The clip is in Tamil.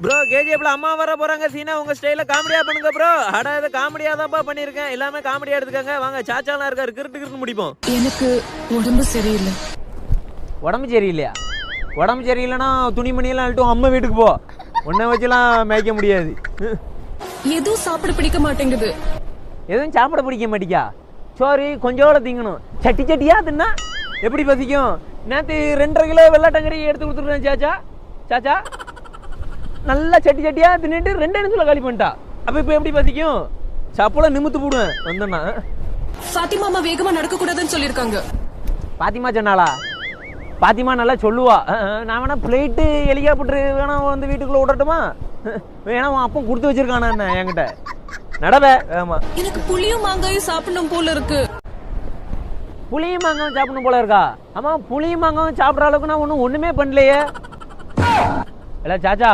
ப்ரோ கேஜிஎஃப்ல அம்மா வர போறாங்க சீனா உங்க ஸ்டைல காமெடியா பண்ணுங்க ப்ரோ. அட இது காமெடியா தான்ப்பா பண்ணிருக்கேன். எல்லாமே காமெடியா எடுத்துக்கங்க. வாங்க சாச்சாலாம் இருக்காரு கிறுட்டு முடிப்போம். எனக்கு உடம்பு சரியில்லை. உடம்பு சரியில்லையா? உடம்பு சரியில்லைன்னா துணிமணியெல்லாம் அழுட்டும் அம்மா வீட்டுக்கு போ. உன்னை வச்சுலாம் மேய்க்க முடியாது. எதுவும் சாப்பிட பிடிக்க மாட்டேங்குது. எதுவும் சாப்பிட பிடிக்க மாட்டிக்கா? சோறு கொஞ்சோட திங்கணும். சட்டி சட்டியா தின்னா எப்படி பசிக்கும்? நேற்று 2.5 கிலோ வெள்ளாட்டங்கறி எடுத்து கொடுத்துருக்கேன் சாச்சா. சாச்சா நல்லா சட்டி சட்டியா தின்னுட்டு 2 நிமிஷத்துல காலி பண்ணிட்டா. அப்ப இப்ப எப்படி பசிக்கும்? சப்போல நிமித்து போடுவேன் வந்தேன்னா. ஃபாத்திமா அம்மா வேகமா நடக்க கூடாதுன்னு சொல்லிருக்காங்க. பாத்திமா சொன்னாளா? பாத்திமா நல்லா சொல்லுவா. நான் வேணா பிளேட்டு ஹெலிகாப்டர் வேணா வந்து வீட்டுக்குள்ள விடட்டுமா? வேணா உன் அப்பம் கொடுத்து வச்சிருக்கானா என்ன என்கிட்ட? நடவே. ஆமா எனக்கு புளியும் மாங்காயும் சாப்பிடணும் போல இருக்கு. புளியும் மாங்காவும் சாப்பிடணும் போல இருக்கா? ஆமா புளியும் மாங்காவும் சாப்பிட்ற அளவுக்கு நான் ஒண்ணுமே பண்ணலையே. இல்ல சாச்சா